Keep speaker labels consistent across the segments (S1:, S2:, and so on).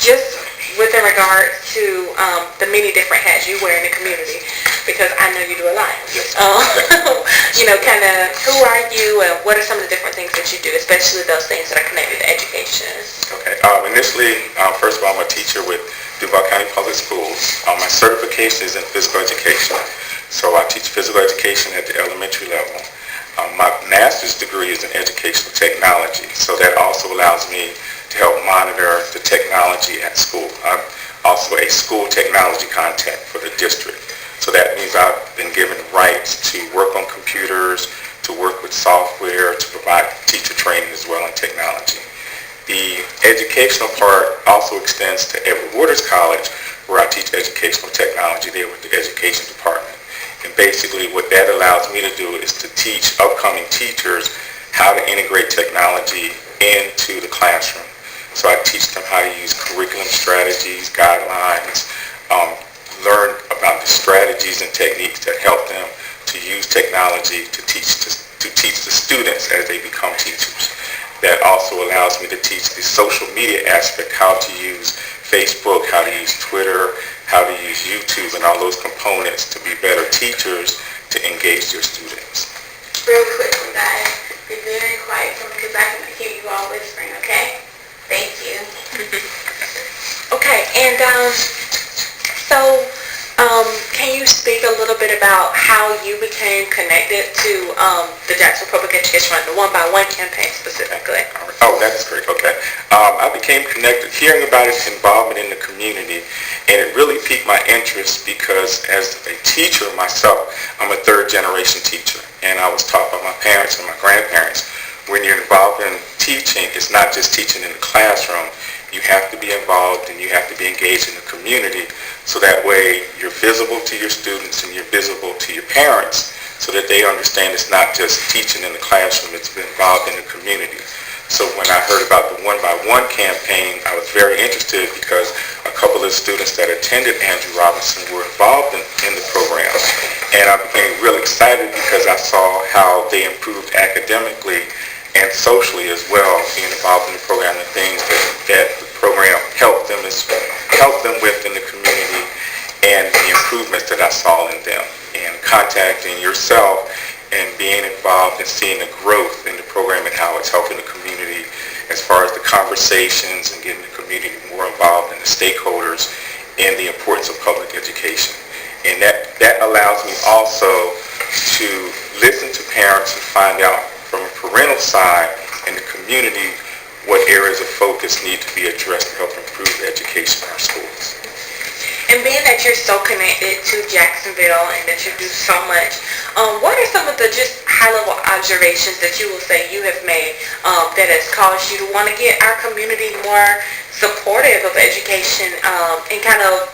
S1: just within regard to the many different hats you wear in the community, because I know you do a lot. Kind of who are you and what are some of the different things that you do, especially those things that are connected to education?
S2: Okay. Initially, first of all, I'm a teacher with Duval County Public Schools. My certification is in physical education, so I teach physical education at the elementary level. My master's degree is in educational technology, so that also allows me to help monitor the technology at school. I'm also a school technology contact for the district. So that means I've been given rights to work on computers, to work with software, to provide teacher training as well in technology. The educational part also extends to Edward Waters College, where I teach educational technology there with the education department. And basically what that allows me to do is to teach upcoming teachers how to integrate technology into the classroom. So I teach them how to use curriculum strategies, guidelines, learn about the strategies and techniques that help them to use technology to teach the students as they become teachers. That also allows me to teach the social media aspect, how to use Facebook, how to use Twitter, how to use YouTube, and all those components to be better teachers to engage their students.
S1: Real quick, guys, be very quiet for me because I can hear you all whispering, okay? Thank you. Okay, and can you speak a little bit about how you became connected to the Jacksonville Public Education Fund, the one-by-one campaign specifically?
S2: Oh, that's great. Okay. I became connected, hearing about its involvement in the community, and it really piqued my interest because as a teacher myself, I'm a third-generation teacher, and I was taught by my parents and my grandparents. When you're involved in teaching, it's not just teaching in the classroom. You have to be involved and you have to be engaged in the community, so that way you're visible to your students and you're visible to your parents, so that they understand it's not just teaching in the classroom, it's involved in the community. So when I heard about the one-by-one campaign, I was very interested because a couple of students that attended Andrew Robinson were involved in the program. And I became really excited because I saw how they improved academically and socially as well, being involved in the program and things that the program helped them with in the community, and the improvements that I saw in them. And contacting yourself and being involved and seeing the growth in the program and how it's helping the community as far as the conversations and getting the community more involved and the stakeholders in the importance of public education. And that allows me also to listen to parents and find out from a parental side in the community what areas of focus need to be addressed to help improve the education in our schools.
S1: And being that you're so connected to Jacksonville and that you do so much, what are some of the just high-level observations that you will say you have made that has caused you to want to get our community more supportive of education and kind of,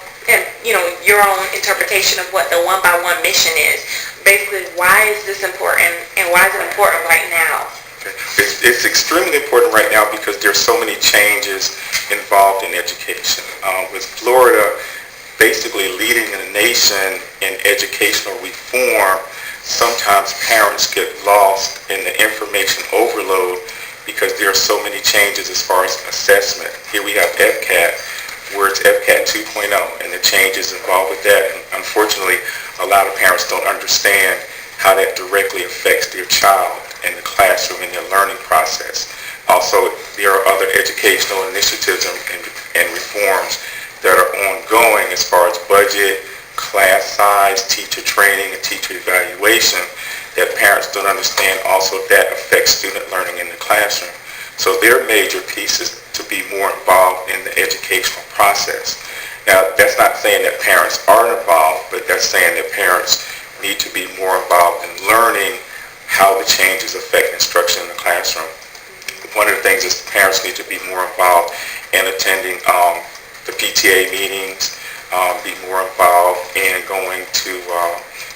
S1: your own interpretation of what the one-by-one mission is? Basically, why is this important and why is it important right now?
S2: It's extremely important right now because there's so many changes involved in education. With Florida basically leading the nation in educational reform, sometimes parents get lost in the information overload because there are so many changes as far as assessment. Here we have FCAT, where it's FCAT 2.0, and the changes involved with that. And unfortunately, a lot of parents don't understand how that directly affects their child in the classroom and their learning process. Also, there are other educational initiatives and reforms that are ongoing as far as budget, class size, teacher training, and teacher evaluation that parents don't understand. Also, that affects student learning in the classroom. So they're major pieces to be more involved in the educational process. Now, that's not saying that parents aren't involved, but that's saying that parents need to be more involved in learning how the changes affect instruction in the classroom. One of the things is parents need to be more involved in attending the PTA meetings, be more involved in going to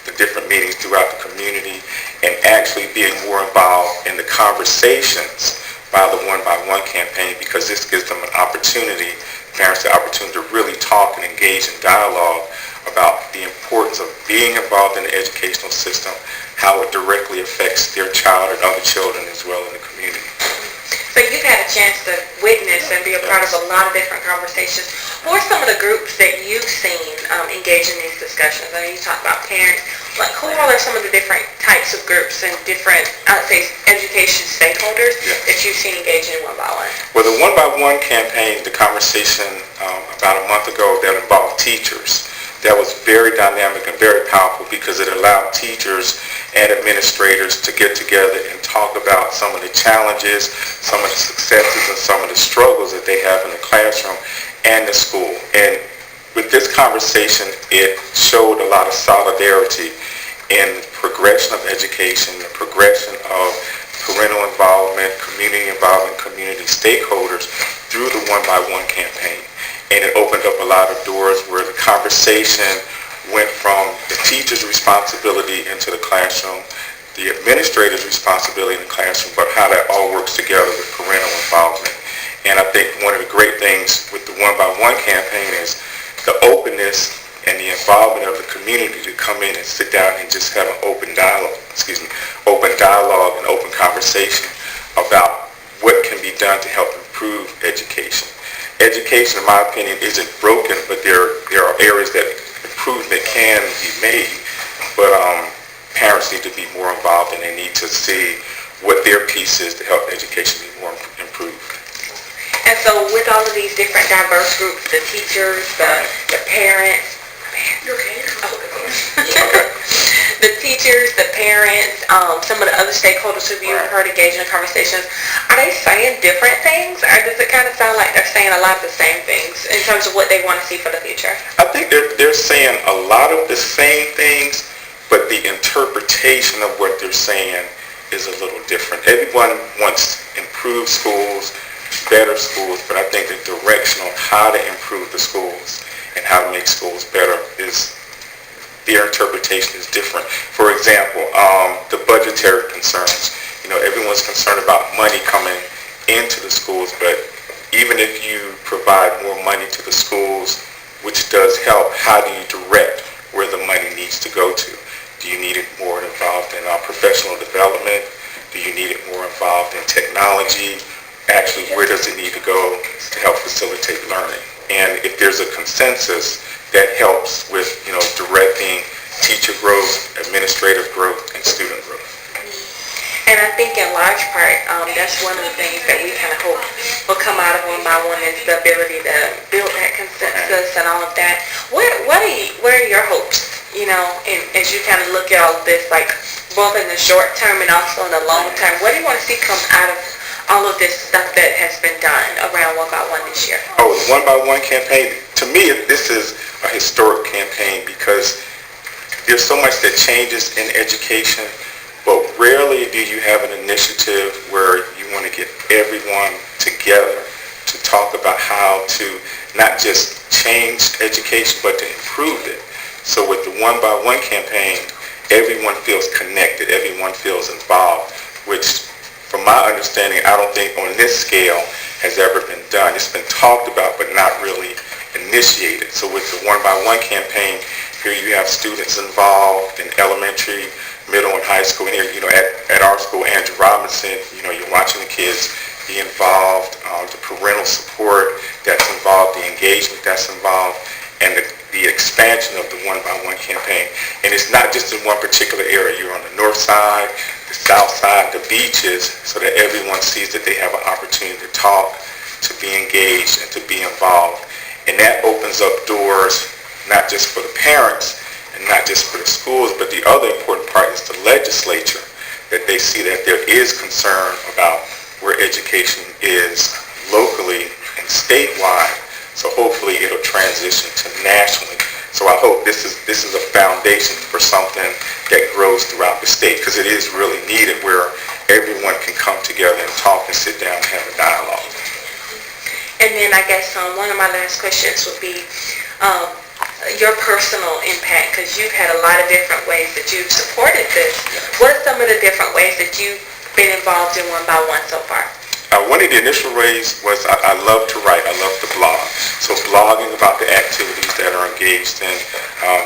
S2: the different meetings throughout the community, and actually being more involved in the conversations by the one-by-one campaign, because this gives them an opportunity, parents the opportunity to really talk and engage in dialogue about the importance of being involved in the educational system, how it directly affects their child and other children as well in the community.
S1: So you've had a chance to witness and be a part of a lot of different conversations. Who are some of the groups that you've seen engage in these discussions? I know you talk about parents. Like, who all are some of the different types of groups and different, I would say, education stakeholders that you've seen engage in one by one?
S2: Well, the one by one campaign, the conversation about a month ago that involved teachers, that was very dynamic and very powerful because it allowed teachers and administrators to get together and talk about some of the challenges, some of the successes, and some of the struggles that they have in the classroom and the school. And with this conversation, it showed a lot of solidarity in the progression of education, the progression of parental involvement, community stakeholders through the one by one campaign. And it opened up a lot of doors where the conversation went from the teacher's responsibility into the classroom, the administrator's responsibility in the classroom, but how that all works together with parental involvement. And I think one of the great things with the one by one campaign is the openness and the involvement of the community to come in and sit down and just have an open dialogue and open conversation about what can be done to help improve education. Education, in my opinion, isn't broken, but there are areas that improvement can be made. But parents need to be more involved, and they need to see what their piece is to help education be more improved.
S1: And so with all of these different diverse groups, the teachers, the parents, the teachers, the parents, some of the other stakeholders who you've heard engage in conversations, are they saying different things, or does it kind of sound like they're saying a lot of the same things in terms of what they want to see for the future?
S2: I think they're saying a lot of the same things, but the interpretation of what they're saying is a little different. Everyone wants improved schools, better schools, but I think the direction on how to improve the schools and how to make schools better is, their interpretation is different. For example, the budgetary concerns. Everyone's concerned about money coming into the schools, but even if you provide more money to the schools, which does help, how do you direct where the money needs to go to? Do you need it more involved in professional development? Do you need it more involved in technology? Actually, where does it need to go to help facilitate learning? And if there's a consensus, that helps with, directing teacher growth, administrative growth, and student growth.
S1: And I think in large part, that's one of the things that we kind of hope will come out of one by one is the ability to build that consensus and all of that. What are your hopes, as you kind of look at all of this, like both in the short term and also in the long term? What do you want to see come out of all of this stuff that has been done around one by one this year?
S2: Oh, the one by one campaign, to me, this is a historic campaign because there's so much that changes in education, but rarely do you have an initiative where you want to get everyone together to talk about how to not just change education, but to improve it. So with the one by one campaign, everyone feels connected, everyone feels involved, which from my understanding, I don't think on this scale has ever been done. It's been talked about, but not really initiated. So with the one by one campaign, here you have students involved in elementary, middle, and high school. And here, at our school, Andrew Robinson, you're watching the kids be involved, the parental support that's involved, the engagement that's involved, and the expansion of the one by one campaign. And it's not just in one particular area. You're on the north side, the south side, the beaches, so that everyone sees that they have an opportunity to talk, to be engaged, and to be involved. And that opens up doors not just for the parents and not just for the schools, but the other important part is the legislature, that they see that there is concern about where education is locally and statewide. So hopefully it'll transition to nationally. So I hope this is a foundation for something that grows throughout the state, because it is really needed where everyone can come together and talk and sit down and have a dialogue.
S1: And then I guess one of my last questions would be your personal impact, because you've had a lot of different ways that you've supported this. What are some of the different ways that you've been involved in one by one so far?
S2: One of the initial ways was I love to write. I love to blog. So blogging about the activities that are engaged in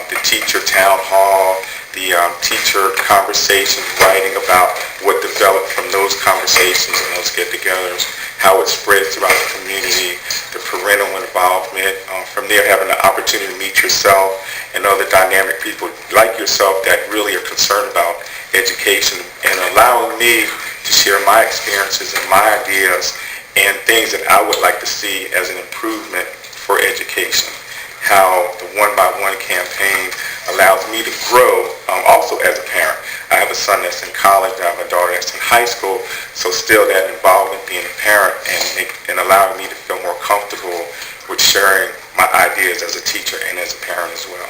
S2: the teacher town hall, the teacher conversations, writing about what the developed from those conversations and those get-togethers, how it spreads throughout the community, the parental involvement, from there having the opportunity to meet yourself and other dynamic people like yourself that really are concerned about education, and allowing me to share my experiences and my ideas and things that I would like to see as an improvement for education. How the One by One campaign allows me to grow also as a parent. I have a son that's in college, I have a daughter that's in high school, so still that involvement being a parent and allowing me to feel more comfortable with sharing my ideas as a teacher and as a parent as well.